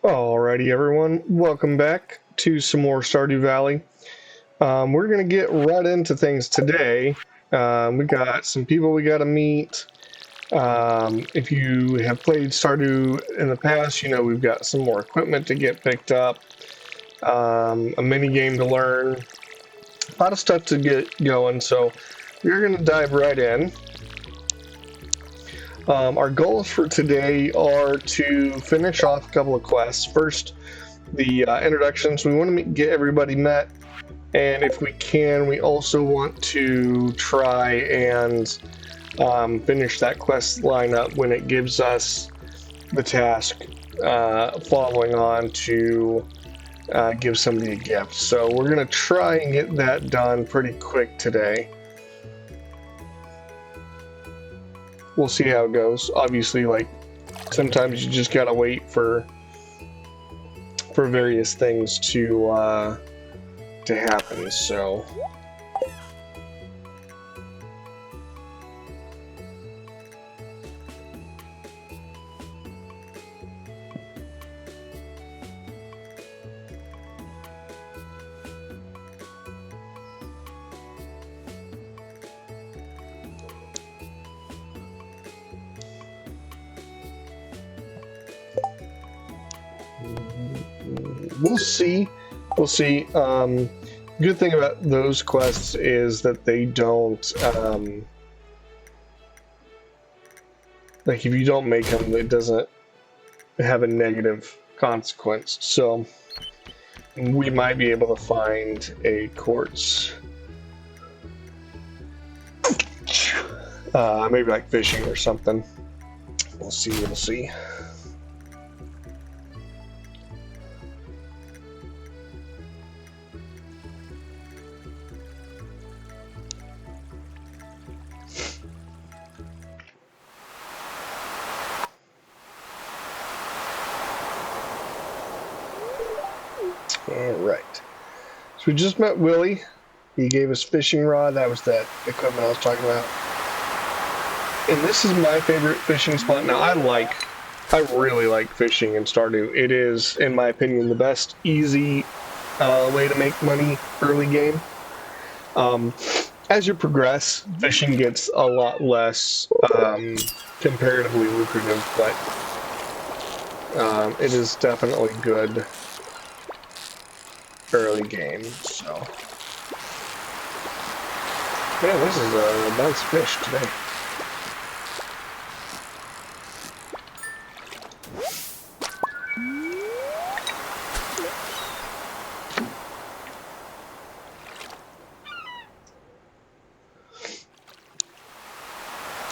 Alrighty, everyone, welcome back to some more Stardew Valley. We're going to get right into things today. We got some people we got to meet. If you have played Stardew in the past, you know we've got some more equipment to get picked up, a mini game to learn, a lot of stuff to get going, so we're going to dive right in. Our goals for today are to finish off a couple of quests. First, the introductions. We want to get everybody met, and if we can, we also want to try and finish that quest lineup when it gives us the task following on to give somebody a gift. So we're going to try and get that done pretty quick today. We'll see how it goes. Obviously, like, sometimes you just gotta wait for various things to happen, so. We'll see. We'll see. Good thing about those quests is that they don't, like, if you don't make them, it doesn't have a negative consequence. So we might be able to find a quartz. Maybe like fishing or something. We'll see. We'll see. Alright. So we just met Willie. He gave us fishing rod. That was that equipment I was talking about. And this is my favorite fishing spot. Now, I really like fishing in Stardew. It is, in my opinion, the best easy way to make money early game. As you progress, fishing gets a lot less comparatively lucrative, but it is definitely good early game, so. Yeah, this is a nice fish today.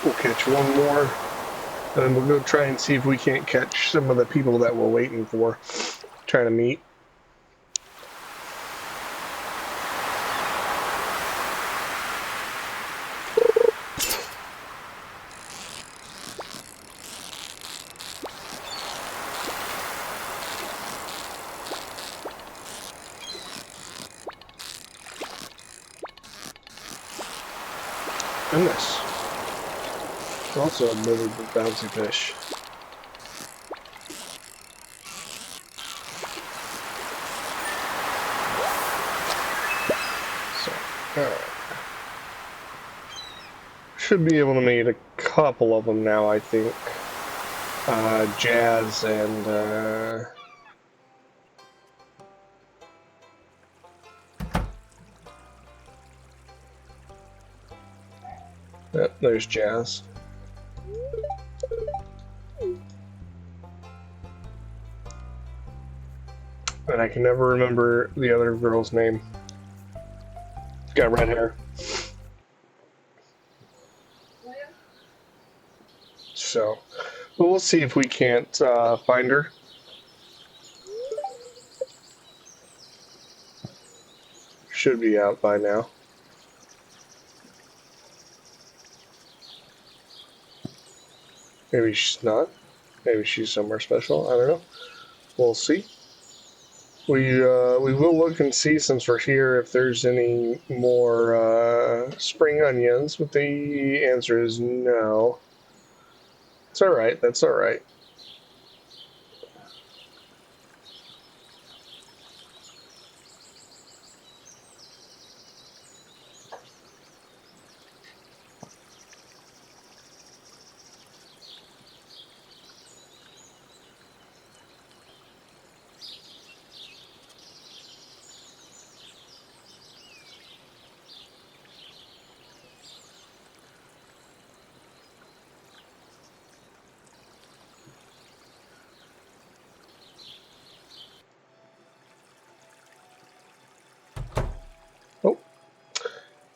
We'll catch one more, and then we'll go try and see if we can't catch some of the people that we're waiting for, trying to meet. Goodness. Also another bouncy fish. So, alright. Should be able to meet a couple of them now, I think. Jazz and, Yep, there's Jazz. And I can never remember the other girl's name. She's got red hair. So, but we'll see if we can't find her. Should be out by now. Maybe she's not. Maybe she's somewhere special. I don't know. We'll see. We will look and see, since we're here, if there's any more spring onions, but the answer is no. It's alright, that's alright.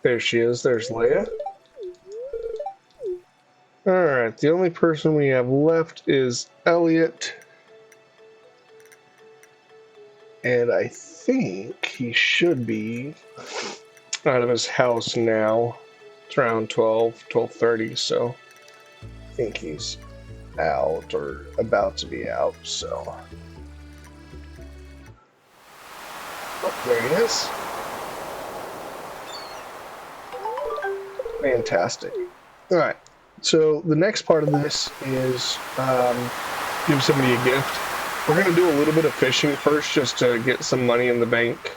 There she is. There's Leia. Alright, the only person we have left is Elliot. And I think he should be out of his house now. It's around 12:30, so I think he's out or about to be out, so. Oh, there he is. Fantastic. Alright, so the next part of this is give somebody a gift. We're going to do a little bit of fishing first just to get some money in the bank.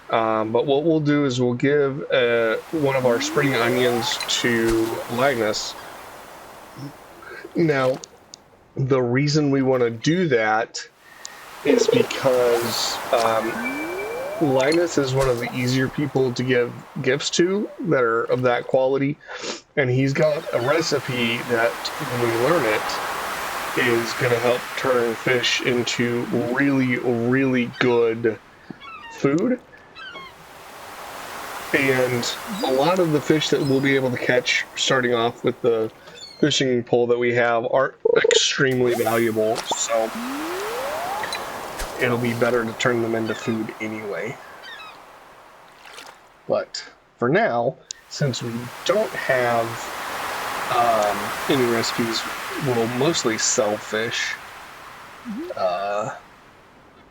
But what we'll do is we'll give one of our spring onions to Linus. Now, the reason we want to do that is because Linus is one of the easier people to give gifts to that are of that quality, and he's got a recipe that, when we learn it, is going to help turn fish into really, really good food. And a lot of the fish that we'll be able to catch starting off with the fishing pole that we have are extremely valuable, so it'll be better to turn them into food anyway. But for now, since we don't have any recipes, we'll mostly sell fish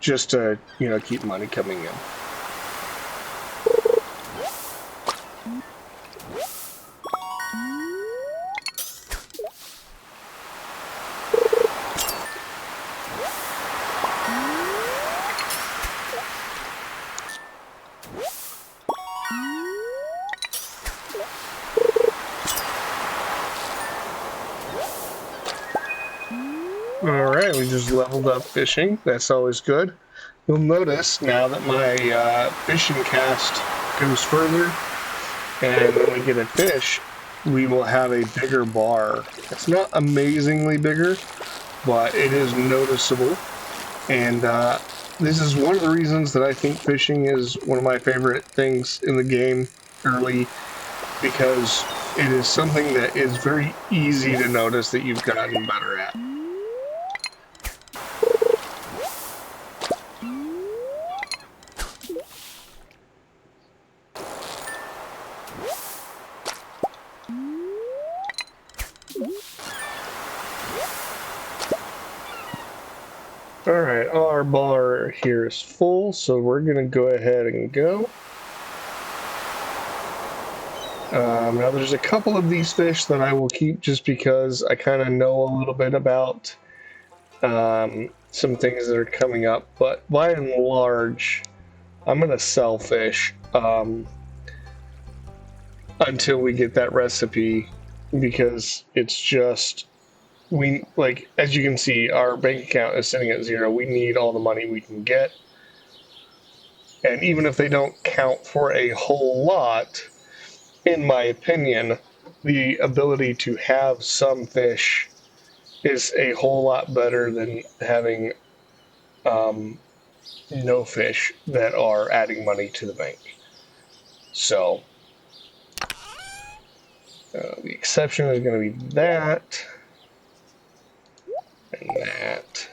just to, keep money coming in. Alright, we just leveled up fishing. That's always good. You'll notice now that my fishing cast goes further, and when we get a fish, we will have a bigger bar. It's not amazingly bigger, but it is noticeable. And this is one of the reasons that I think fishing is one of my favorite things in the game early, because it is something that is very easy to notice that you've gotten better at. Alright, our bar here is full, so we're going to go ahead and go. Now there's a couple of these fish that I will keep just because I kind of know a little bit about some things that are coming up, but by and large, I'm going to sell fish until we get that recipe, because it's just, as you can see, our bank account is sitting at 0. We need all the money we can get. And even if they don't count for a whole lot, in my opinion, the ability to have some fish is a whole lot better than having no fish that are adding money to the bank. So, the exception is going to be that. And that.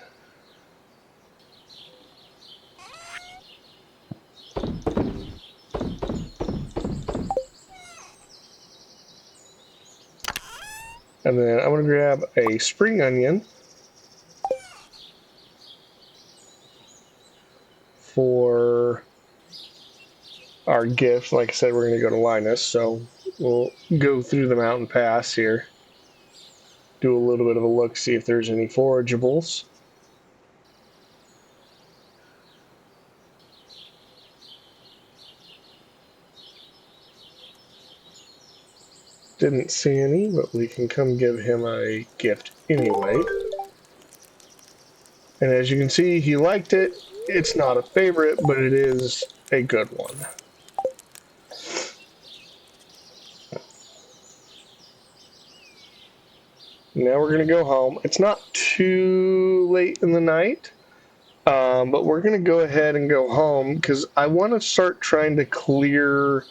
And then I'm going to grab a spring onion for our gift. Like I said, we're going to go to Linus, so we'll go through the mountain pass here. Do a little bit of a look, see if there's any forageables. Didn't see any, but we can come give him a gift anyway. And as you can see, he liked it. It's not a favorite, but it is a good one. Now we're going to go home. It's not too late in the night, but we're going to go ahead and go home because I want to start trying to clear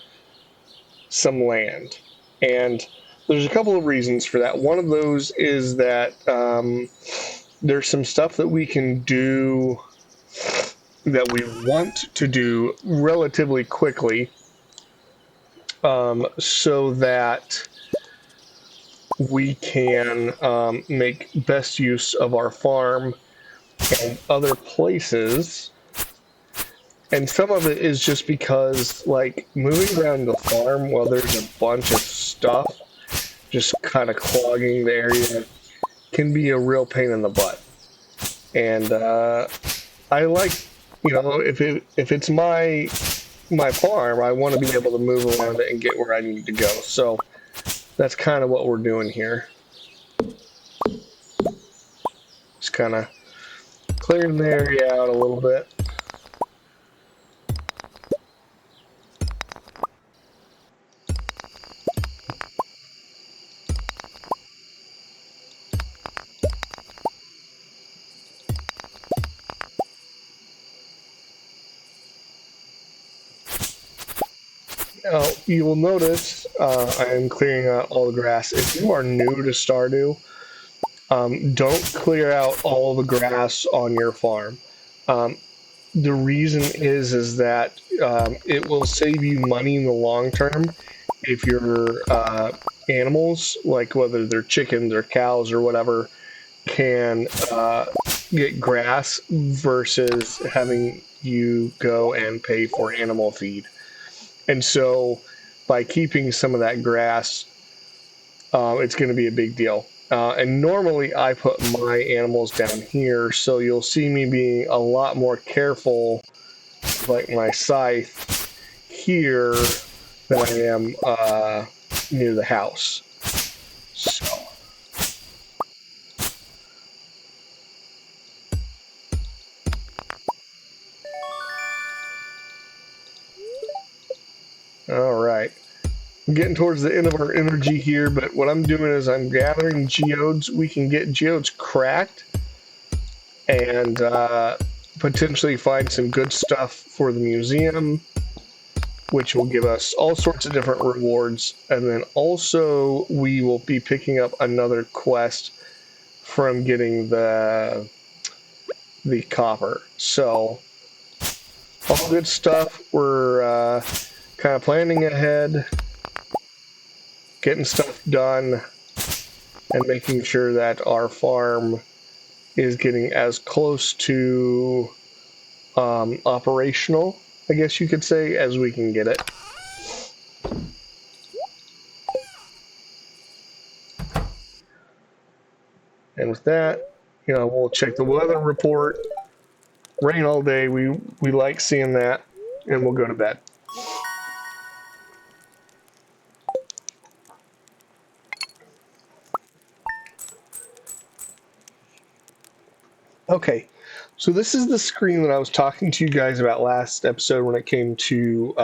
some land. And there's a couple of reasons for that. One of those is that there's some stuff that we can do that we want to do relatively quickly, so that we can make best use of our farm and other places. And some of it is just because, like, moving around the farm while there's a bunch of stuff just kind of clogging the area can be a real pain in the butt. And I like, if it's my farm, I want to be able to move around it and get where I need to go. So that's kind of what we're doing here. Just kind of clearing the area out a little bit. Now, you will notice I am clearing out all the grass. If you are new to Stardew, don't clear out all the grass on your farm. The reason is that it will save you money in the long term if your animals, like whether they're chickens or cows or whatever, can get grass versus having you go and pay for animal feed. And so by keeping some of that grass, it's going to be a big deal. And normally I put my animals down here, so you'll see me being a lot more careful, like my scythe here, than I am near the house. So. All right. I'm getting towards the end of our energy here, but what I'm doing is I'm gathering geodes. We can get geodes cracked and potentially find some good stuff for the museum, which will give us all sorts of different rewards. And then also we will be picking up another quest from getting the copper. So all good stuff. We're kind of planning ahead, getting stuff done, and making sure that our farm is getting as close to operational, I guess you could say, as we can get it. And with that, we'll check the weather report. Rain all day. We like seeing that, and we'll go to bed. Okay, so this is the screen that I was talking to you guys about last episode when it came to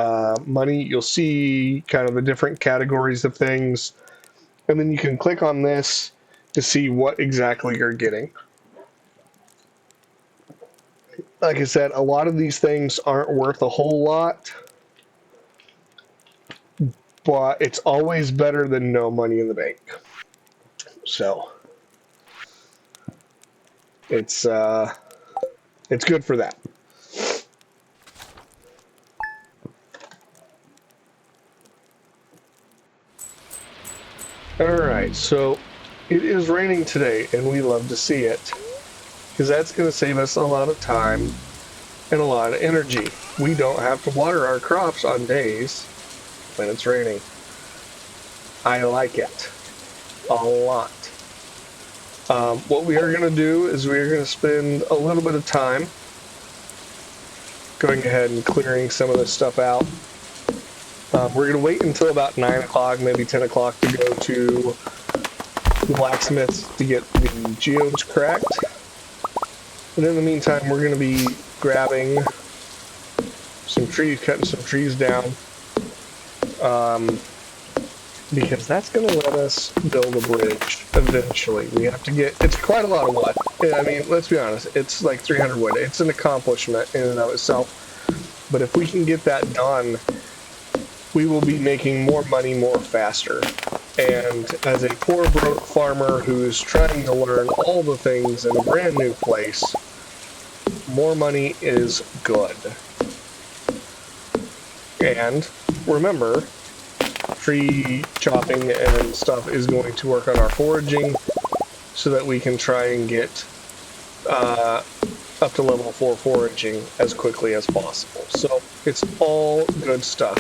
money. You'll see kind of the different categories of things, and then you can click on this to see what exactly you're getting. Like I said, a lot of these things aren't worth a whole lot, but it's always better than no money in the bank. So it's good for that. Alright, so it is raining today, and we love to see it, because that's going to save us a lot of time and a lot of energy. We don't have to water our crops on days when it's raining. I like it a lot. What we are going to do is we are going to spend a little bit of time going ahead and clearing some of this stuff out. We're going to wait until about 9 o'clock, maybe 10 o'clock to go to the blacksmith to get the geodes cracked. And in the meantime, we're going to be grabbing some trees, cutting some trees down, because that's going to let us build a bridge eventually. We have to get, it's quite a lot of wood. I mean, let's be honest, it's like 300 wood. It's an accomplishment in and of itself. But if we can get that done we will be making more money more faster. And as a poor broke farmer who's trying to learn all the things in a brand new place, more money is good. And remember, tree chopping and stuff is going to work on our foraging so that we can try and get up to level 4 foraging as quickly as possible. So it's all good stuff.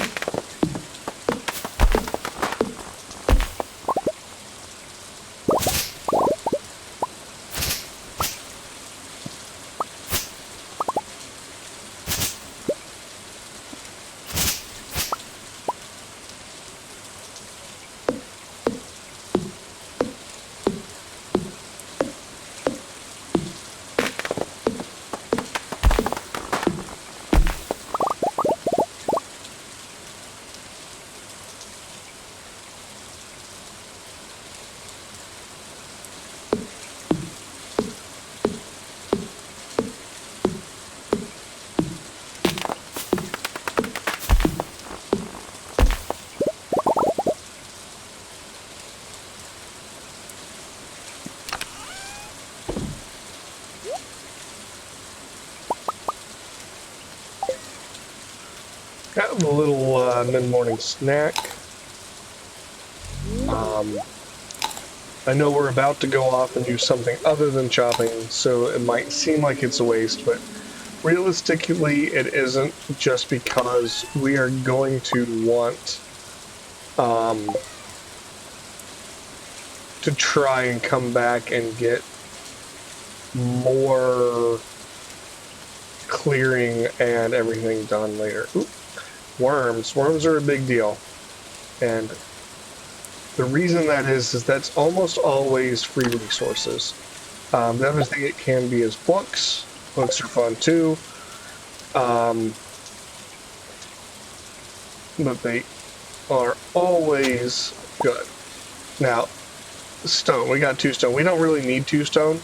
Got a little mid-morning snack. I know we're about to go off and do something other than chopping, so it might seem like it's a waste, but realistically it isn't, just because we are going to want to try and come back and get more clearing and everything done later. Ooh, worms. Worms are a big deal. And the reason that is that's almost always free resources. The other thing it can be is books. Books are fun too. But they are always good. Now, stone. We got 2 stone. We don't really need 2 stone,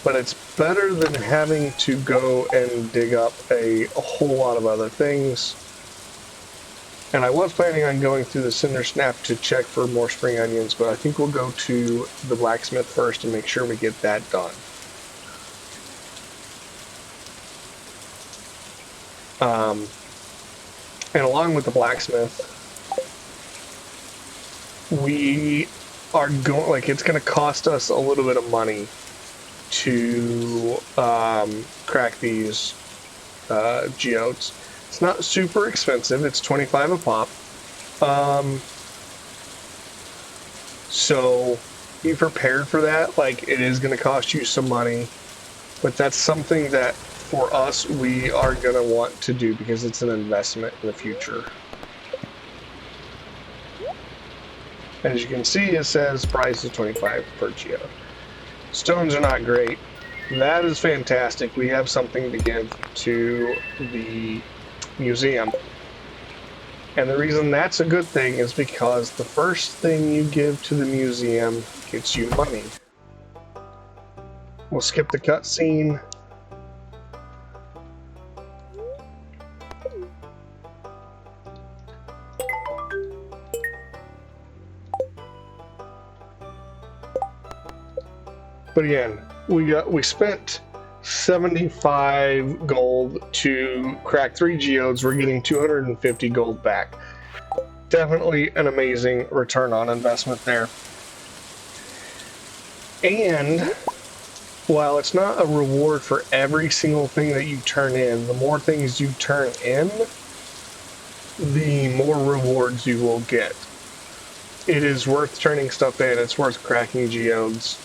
but it's better than having to go and dig up a whole lot of other things. And I was planning on going through the Cinder Snap to check for more spring onions, but I think we'll go to the blacksmith first and make sure we get that done. And along with the blacksmith, we are going, like, it's going to cost us a little bit of money to crack these geodes. It's not super expensive. It's 25 a pop. So be prepared for that. Like, it is going to cost you some money, but that's something that for us we are going to want to do because it's an investment in the future. As you can see, it says price is 25 per geode. Stones are not great. That is fantastic. We have something to give to the museum. And the reason that's a good thing is because the first thing you give to the museum gets you money. We'll skip the cutscene. But again, we spent 75 gold to crack 3 geodes. We're getting 250 gold back. Definitely an amazing return on investment there. And while it's not a reward for every single thing that you turn in, the more things you turn in, the more rewards you will get. It is worth turning stuff in. It's worth cracking geodes.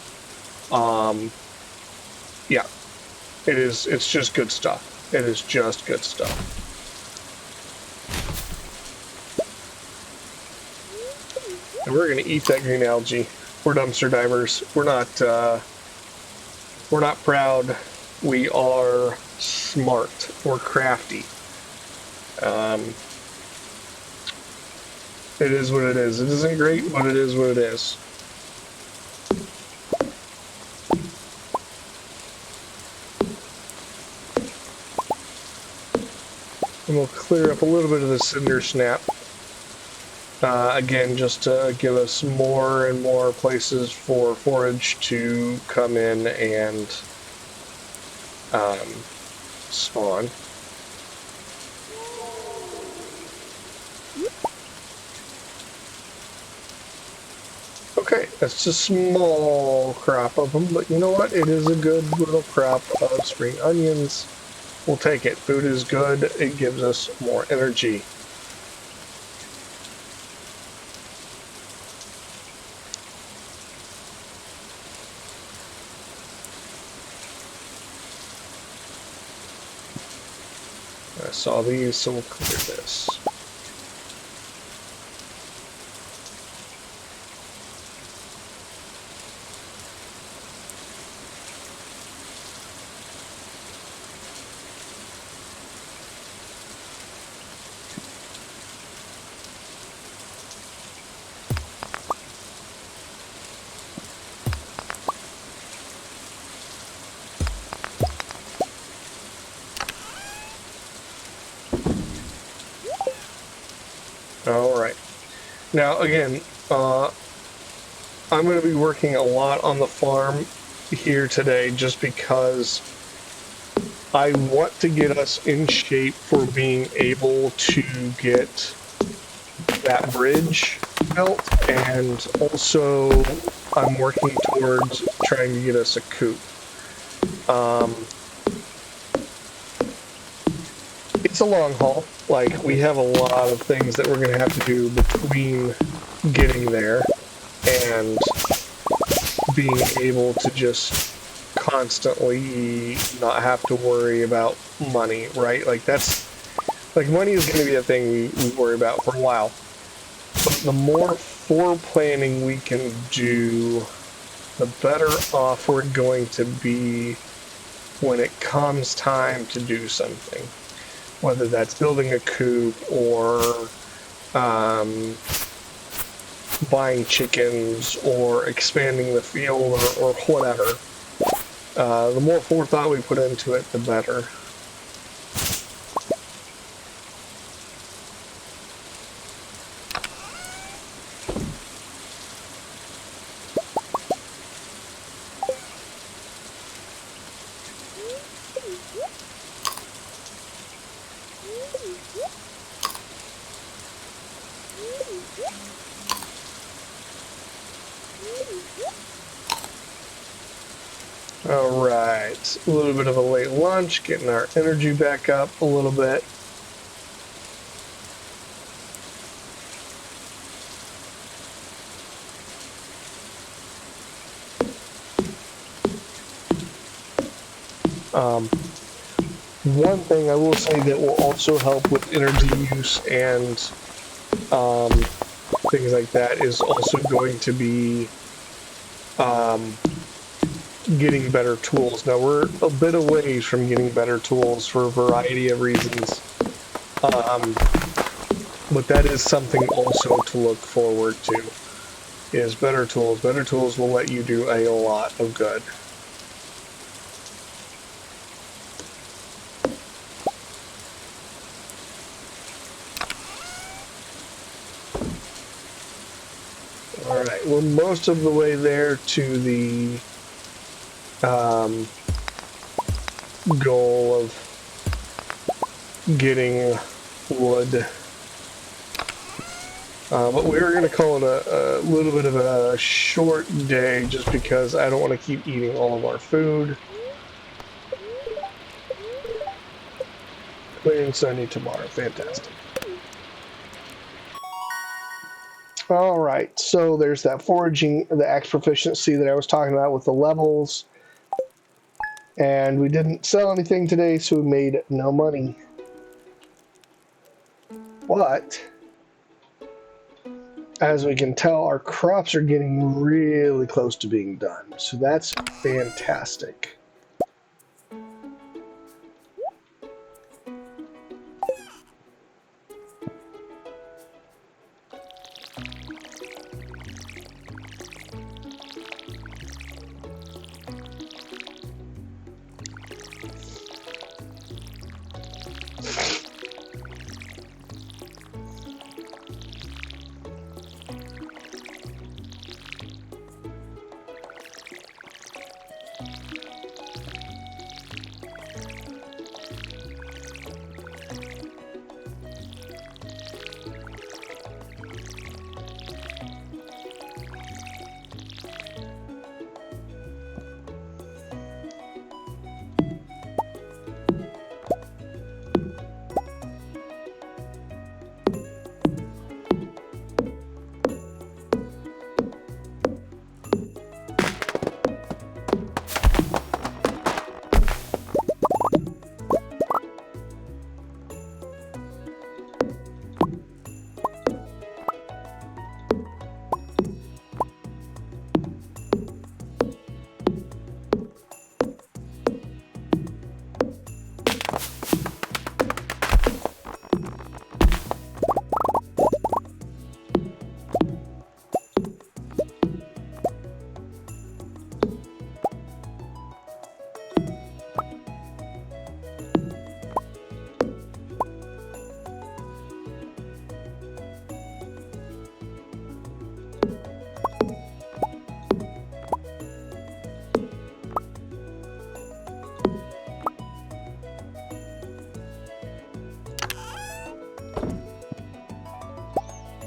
Yeah, it is. It's just good stuff. It is just good stuff. And we're gonna eat that green algae. We're dumpster divers. We're not proud. We are smart. We're crafty. It is what it is. It isn't great, but it is what it is. And we'll clear up a little bit of the Cinder Snap. Again, just to give us more and more places for forage to come in and spawn. Okay, that's a small crop of them, but you know what? It is a good little crop of spring onions. We'll take it. Food is good. It gives us more energy. I saw these, so we'll clear this. All right. Now, again, I'm going to be working a lot on the farm here today just because I want to get us in shape for being able to get that bridge built, and also I'm working towards trying to get us a coop. It's a long haul. Like, we have a lot of things that we're going to have to do between getting there and being able to just constantly not have to worry about money, right? Like, that's, like, money is going to be a thing we worry about for a while. But the more foreplanning we can do, the better off we're going to be when it comes time to do something. Whether that's building a coop or buying chickens or expanding the field or whatever. The more forethought we put into it, the better. Alright, a little bit of a late lunch, getting our energy back up a little bit. One thing I will say that will also help with energy use and things like that is also going to be getting better tools. Now, we're a bit away from getting better tools for a variety of reasons, but that is something also to look forward to, is better tools. Better tools will let you do a lot of good. Alright, we're most of the way there to the goal of getting wood. But we're going to call it a little bit of a short day just because I don't want to keep eating all of our food. Clear and sunny tomorrow. Fantastic. Alright, so there's that foraging, the axe proficiency that I was talking about with the levels. And we didn't sell anything today, so we made no money. But as we can tell, our crops are getting really close to being done. So that's fantastic.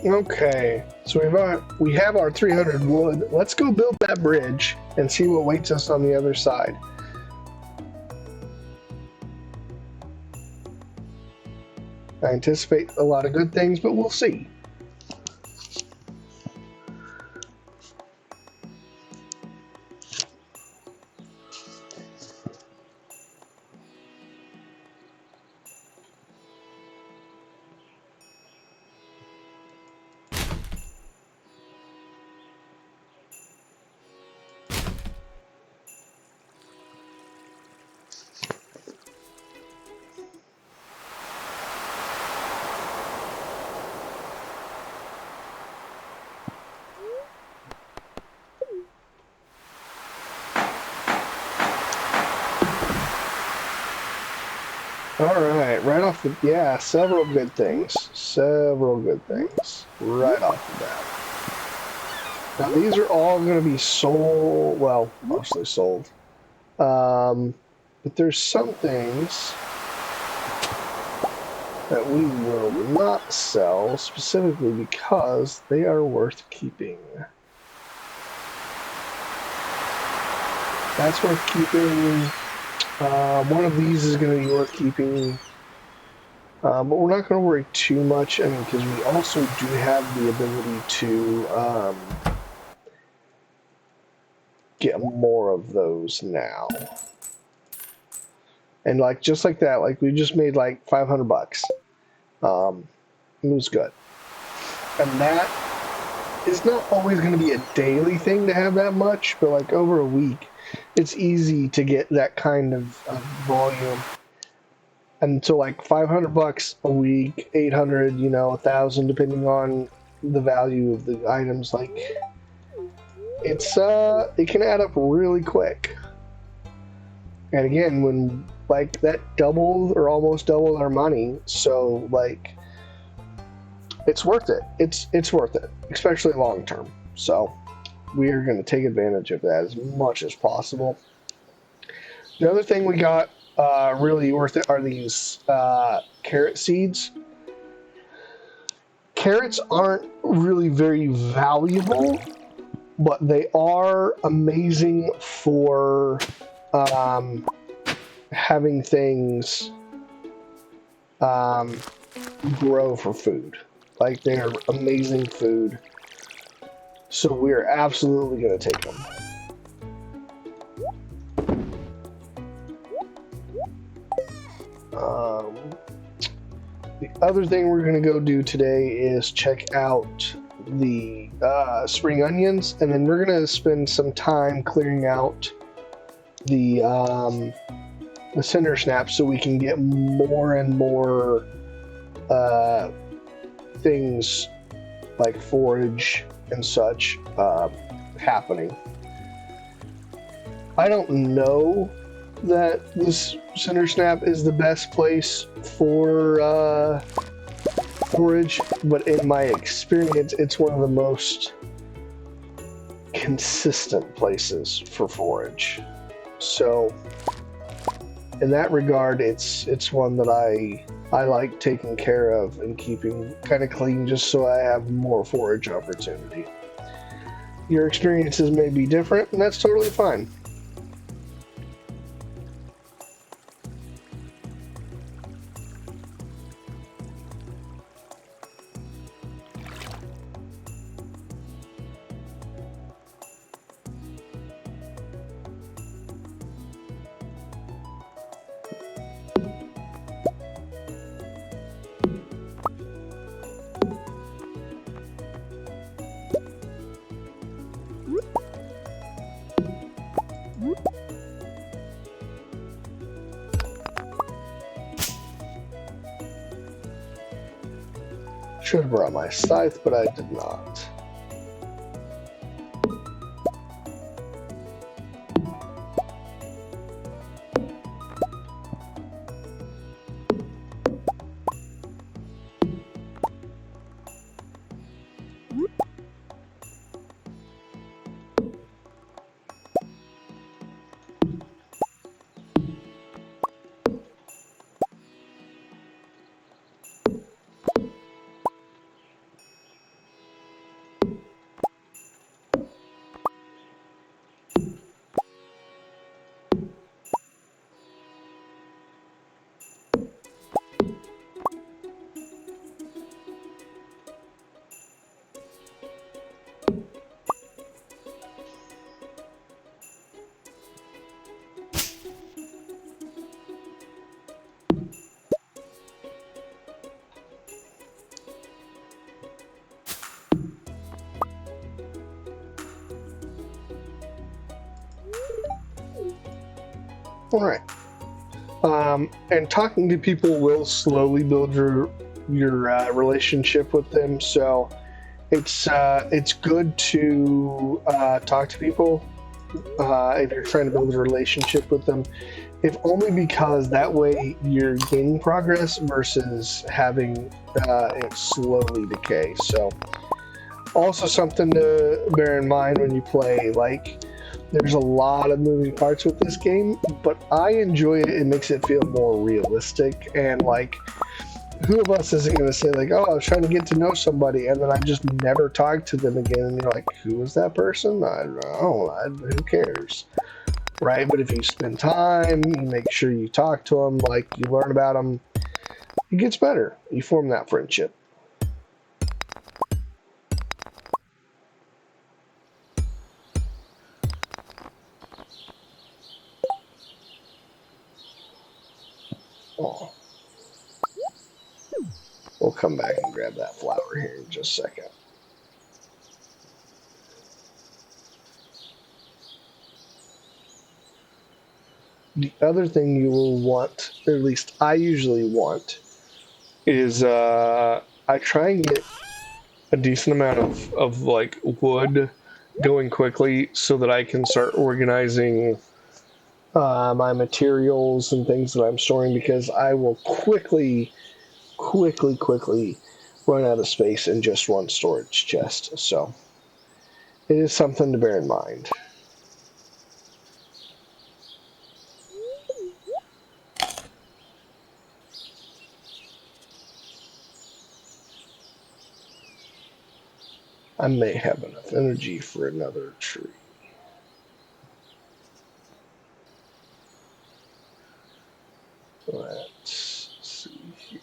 Okay, so we have our 300 wood. Let's go build that bridge and see what waits us on the other side. I anticipate a lot of good things, but we'll see. Alright, right off the... Yeah, several good things. Several good things. Right off the bat. Now, these are all going to be sold... Well, mostly sold. But there's some things that we will not sell, specifically because they are worth keeping. That's worth keeping. One of these is going to be worth keeping, but we're not going to worry too much, I mean, because we also do have the ability to get more of those now. And like just like that, like we just made like 500 bucks. It was good. And that is not always going to be a daily thing to have that much, but like over a week, it's easy to get that kind of volume. And so like 500 bucks a week, 800, you know, 1,000, depending on the value of the items, like it's it can add up really quick. And again, when like that doubled or almost doubled our money, so like it's worth it. It's worth it, especially long term. So we are going to take advantage of that as much as possible. The other thing we got really worth it are these carrot seeds. Carrots aren't really very valuable, but they are amazing for having things grow for food. Like, they are amazing food. So we're absolutely going to take them. The other thing we're going to go do today is check out the spring onions, and then we're going to spend some time clearing out the cinder snaps so we can get more and more things like forage and such happening. I don't know that this cinder snap is the best place for forage, but in my experience, it's one of the most consistent places for forage. So, in that regard, it's one that I like taking care of and keeping kind of clean, just so I have more forage opportunity. Your experiences may be different, and that's totally fine. Should have brought my scythe, but I did not. All right. And talking to people will slowly build your relationship with them. So it's good to talk to people if you're trying to build a relationship with them. If only because that way you're gaining progress versus having it slowly decay. So also something to bear in mind when you play. Like, there's a lot of moving parts with this game, but I enjoy it. It makes it feel more realistic, and like, who of us isn't going to say like, oh, I was trying to get to know somebody and then I just never talked to them again, and you're like, who is that person? I don't know. Who cares? Right? But if you spend time, you make sure you talk to them, like, you learn about them, it gets better. You form that friendship. Oh. We'll come back and grab that flower here in just a second. The other thing you will want, or at least I usually want, is I try and get a decent amount of like wood going quickly so that I can start organizing my materials and things that I'm storing, because I will quickly run out of space in just one storage chest. So it is something to bear in mind. I may have enough energy for another tree. Let's see here.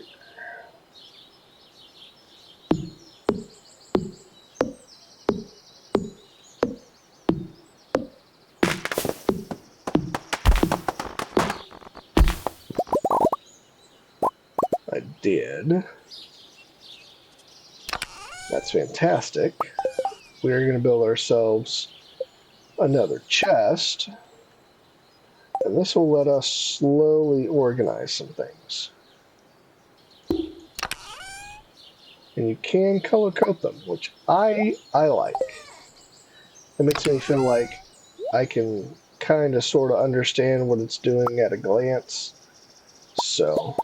I did. That's fantastic. We are going to build ourselves another chest. And this will let us slowly organize some things. And you can color code them, which I like. It makes me feel like I can kind of sort of understand what it's doing at a glance. So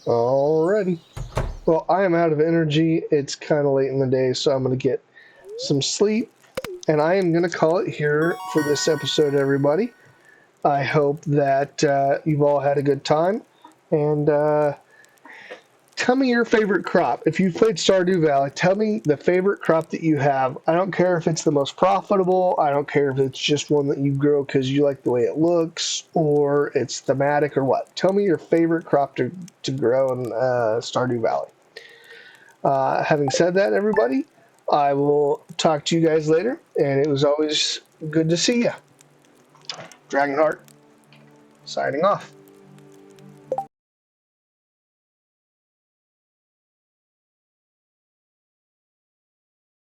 alrighty. Well, I am out of energy. It's kind of late in the day, so I'm going to get some sleep. And I am going to call it here for this episode, everybody. I hope that you've all had a good time. And tell me your favorite crop. If you've played Stardew Valley, tell me the favorite crop that you have. I don't care if it's the most profitable. I don't care if it's just one that you grow because you like the way it looks, or it's thematic, or what. Tell me your favorite crop to grow in Stardew Valley. Having said that, everybody, I will talk to you guys later, and it was always good to see you. Dragonheart, signing off.